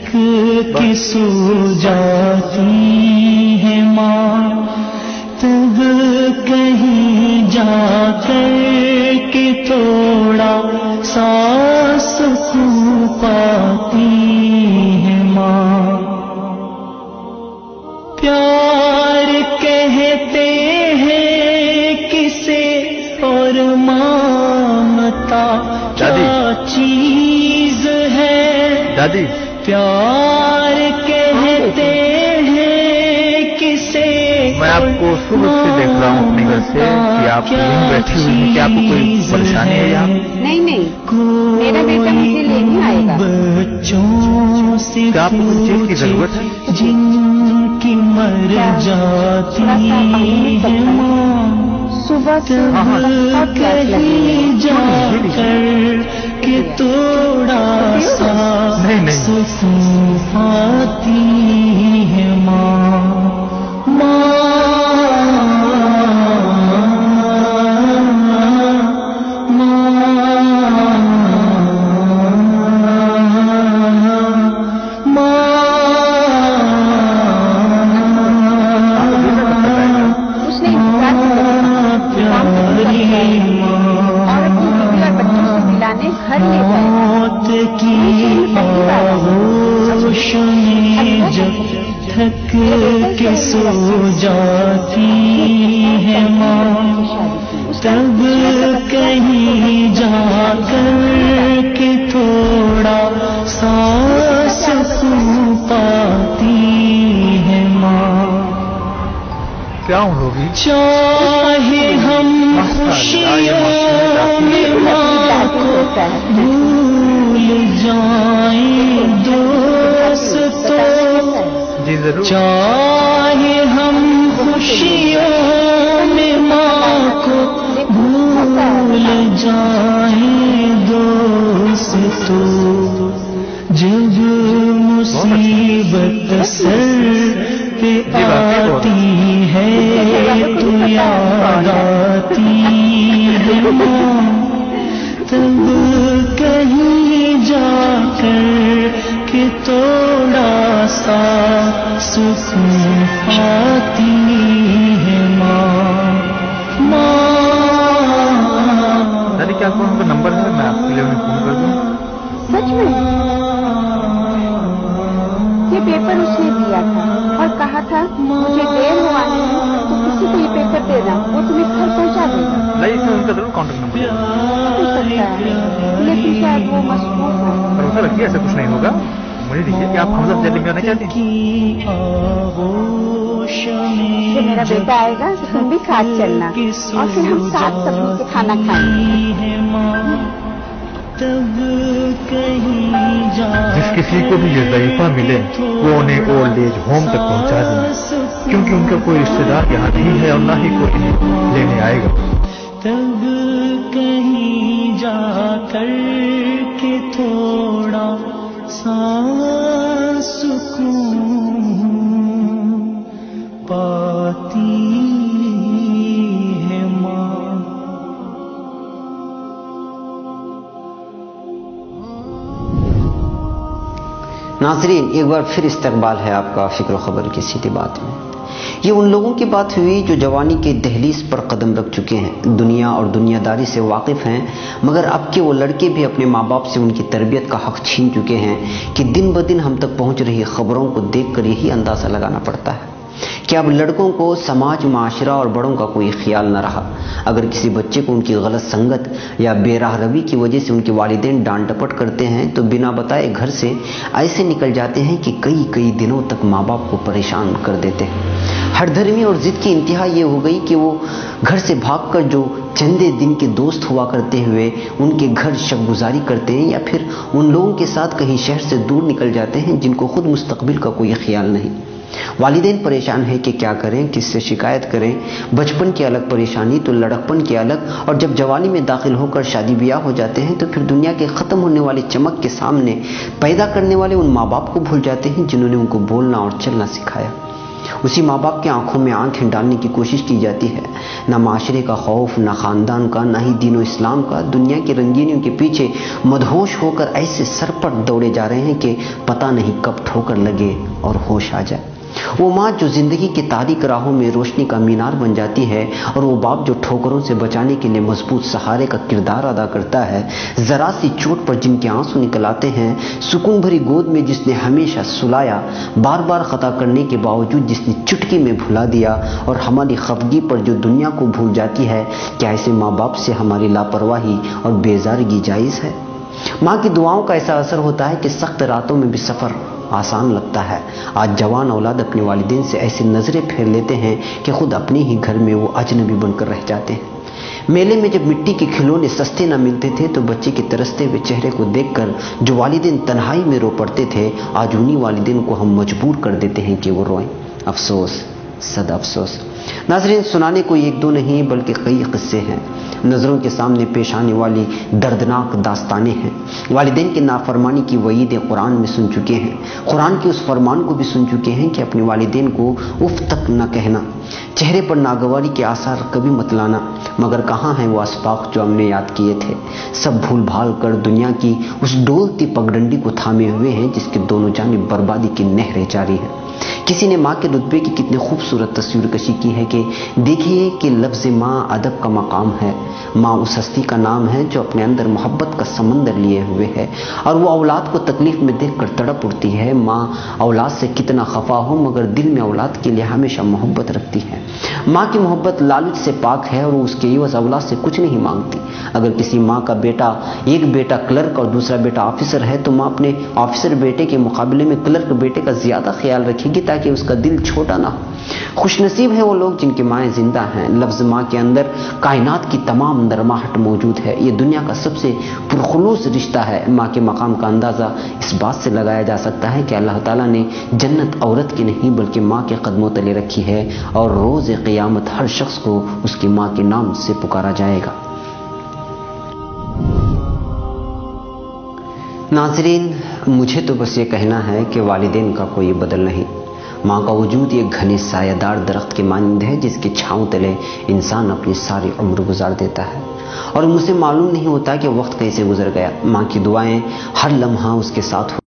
تھک کے سو جاتی ہے ماں، تب کہیں جا کر کے تھوڑا سا سکون پاتی ہے ماں۔ پیار کہتے ہیں کسے اور مامتا کیا چیز ہے، دادی پیار کہتے ہیں کسے، میں آپ کو صبح سے دیکھ رہا ہوں اپنے گھر سے کہ آپ یہیں بیٹھی ہوئی ہیں، کیا آپ کو کوئی پریشانی ہے یہاں؟ نہیں میرا بیٹا مجھے لینے آئے گا۔ بچوں سے کیا آپ کو کچھ چیز کی ضرورت ہے؟ جن کی مر جاتی ہے ماں، صبح سے تب کہیں جا کر کہ تھوڑا سا سکون پاتی ہے ماں۔ موت کی آغوش میں جب تھک کے سو جاتی ہے ماں، تب کہیں جا کر کے تھوڑا سا سکون پاتی ہے ماں۔ کیا ہوگی؟ چاہے ہم خوشیوں میں ماں کو بھول جائیں دوستو، جی ضرور، چاہے ہم خوشیوں میں ماں کو بھول جائیں دوستو، جب مصیبت سر پہ آتی ہے تو یاد آتی ہے ماں، تب کہیں جا کر کہ تھوڑا سا سکون پاتی ہے ماں۔ دادی کیا آپ کو ان کا نمبر ہے؟ میں آپ کے لیے انہیں فون کر دوں۔ سچ میں یہ پیپر اس نے دیا تھا اور کہا تھا مجھے دیر ہو آنے میں تو کسی کو یہ پیپر دے دیں، وہ تمہیں گھر پہنچا دے گا۔ نہیں، اس میں ان کا ضرور کانٹیکٹ نمبر ہے، ہو سکتا ہے لیکن شاید وہ مصروف ہو۔ بھروسہ رکھیے ایسا کچھ نہیں ہوگا۔ مجھے دیکھیے کہ آپ حمزہ دہلی میں آنا چاہتے ہیں؟ جب میرا بیٹا آئے گا تو تم بھی ساتھ چلنا اور پھر ہم ساتھ سب مل کے کھانا کھائیں گے۔ جس کسی کو بھی یہ ضعیفہ ملے وہ انہیں اولڈ ایج ہوم تک پہنچا دیں، کیونکہ ان کا کوئی رشتے دار یہاں نہیں ہے اور نہ ہی کوئی انہیں لینے آئے گا۔ تب کہیں جا کر کے تھوڑا سا سکون پاتی ہے ماں۔ ناظرین، ایک بار پھر استقبال ہے آپ کا فکر و خبر کی سیدھی بات میں۔ یہ ان لوگوں کی بات ہوئی جو جوانی کے دہلیز پر قدم رکھ چکے ہیں، دنیا اور دنیا داری سے واقف ہیں، مگر اب کے وہ لڑکے بھی اپنے ماں باپ سے ان کی تربیت کا حق چھین چکے ہیں کہ دن بدن ہم تک پہنچ رہی خبروں کو دیکھ کر یہی اندازہ لگانا پڑتا ہے کہ اب لڑکوں کو سماج، معاشرہ اور بڑوں کا کوئی خیال نہ رہا۔ اگر کسی بچے کو ان کی غلط سنگت یا بے راہ روی کی وجہ سے ان کے والدین ڈانٹ ڈپٹ کرتے ہیں تو بنا بتائے گھر سے ایسے نکل جاتے ہیں کہ کئی دنوں تک ماں باپ کو پریشان کر دیتے ہیں۔ ہر دھرمی اور ضد کی انتہا یہ ہو گئی کہ وہ گھر سے بھاگ کر جو چندے دن کے دوست ہوا کرتے ہوئے ان کے گھر شب گزاری کرتے ہیں یا پھر ان لوگوں کے ساتھ کہیں شہر سے دور نکل جاتے ہیں جن کو خود مستقبل کا کوئی خیال نہیں۔ والدین پریشان ہیں کہ کیا کریں، کس سے شکایت کریں۔ بچپن کی الگ پریشانی تو لڑکپن کی الگ، اور جب جوانی میں داخل ہو کر شادی بیاہ ہو جاتے ہیں تو پھر دنیا کے ختم ہونے والی چمک کے سامنے پیدا کرنے والے ان ماں باپ کو بھول جاتے ہیں جنہوں نے ان کو بولنا اور چلنا سکھایا۔ उसी माँ बाप की आंखों में आंखें डालने की कोशिश की जाती है। ना माशरे का खौफ, ना खानदान का, ना ही दीन और इस्लाम का। दुनिया की रंगीनियों के पीछे मदहोश होकर ऐसे सरपट दौड़े जा रहे हैं कि पता नहीं कब ठोकर लगे और होश आ जाए। वो माँ जो जिंदगी की तारीक राहों में रोशनी का मीनार बन जाती है, और वो बाप जो ठोकरों से बचाने के लिए मजबूत सहारे का किरदार अदा करता है। जरा सी चोट पर जिनके आंसू निकल आते हैं, सुकून भरी गोद में जिसने हमेशा सुलाया, बार बार खता करने के बावजूद जिसने चुटकी में भुला दिया, और हमारी खफगी पर जो दुनिया को भूल जाती है। क्या ऐसे माँ बाप से हमारी लापरवाही और बेजारगी जायज़ है? माँ की दुआओं का ऐसा असर होता है कि सख्त रातों में भी सफ़र आसान लगता है। आज जवान औलाद अपने वालिदैन से ऐसी नज़रें फेर लेते हैं कि खुद अपने ही घर में वो अजनबी बनकर रह जाते हैं। मेले में जब मिट्टी के खिलौने सस्ते न मिलते थे तो बच्चे के तरसते हुए चेहरे को देखकर जो वालिदैन तन्हाई में रो पड़ते थे, आज उन्हीं वालिदैन को हम मजबूर कर देते हैं कि वो रोएं। अफसोस, सदा अफसोस। नाज़रीन, सुनाने को एक दो नहीं बल्कि कई किस्से हैं। नज़रों के सामने पेश आने वाली दर्दनाक दास्तानें हैं। वालिदैन की नाफरमानी की वईदें कुरान में सुन चुके हैं। कुरान के उस फरमान को भी सुन चुके हैं कि अपने वालिदैन को उफ तक न कहना, चेहरे पर नागवारी के आसार कभी मत लाना। मगर कहाँ हैं वो अस्बाक जो हमने याद किए थे? सब भूल भाल कर दुनिया की उस डोलती पगडंडी को थामे हुए हैं जिसके दोनों जानिब बर्बादी की नहरें जारी हैं। किसी ने माँ के रुतबे की कितनी खूबसूरत तस्वीर कशी की है कि देखिए कि लफ्ज़ माँ अदब का मकाम है। माँ उस हस्ती का नाम है जो अपने अंदर मोहब्बत का समंदर लिए हुए है, और वो औलाद को तकलीफ में देखकर तड़प उठती है। माँ औलाद से कितना खफा हो मगर दिल में औलाद के लिए हमेशा मोहब्बत रखती है। माँ की मोहब्बत लालच से पाक है और उसके एवज़ औलाद से कुछ नहीं मांगती। अगर किसी माँ का बेटा, एक बेटा क्लर्क और दूसरा बेटा ऑफिसर है, तो माँ अपने ऑफिसर बेटे के मुकाबले में क्लर्क बेटे का ज़्यादा ख्याल रखेगी ताकि उसका दिल छोटा ना हो। खुशनसीब है वो लोग जिनकी माएँ जिंदा हैं। लफ्ज़ माँ के अंदर कायनात की तमाम नरमाहट मौजूद है। ये दुनिया का सबसे पुरखुलूस रिश्ता है। माँ के मकाम का अंदाज़ा इस बात से लगाया जा सकता है कि अल्लाह ताला ने जन्नत औरत की नहीं बल्कि माँ के कदमों तले रखी है, और रोज़ क़यामत हर शख्स को उसकी माँ के नाम से पुकारा जाएगा। नाज़रीन, मुझे तो बस ये कहना है कि वालिदैन का कोई बदल नहीं। माँ का वजूद एक घने सायादार दरख्त के मानंद है जिसकी छाँव तले इंसान अपनी सारी उम्र गुजार देता है, और मुझे मालूम नहीं होता कि वक्त कैसे गुजर गया। माँ की दुआएं हर लम्हा उसके साथ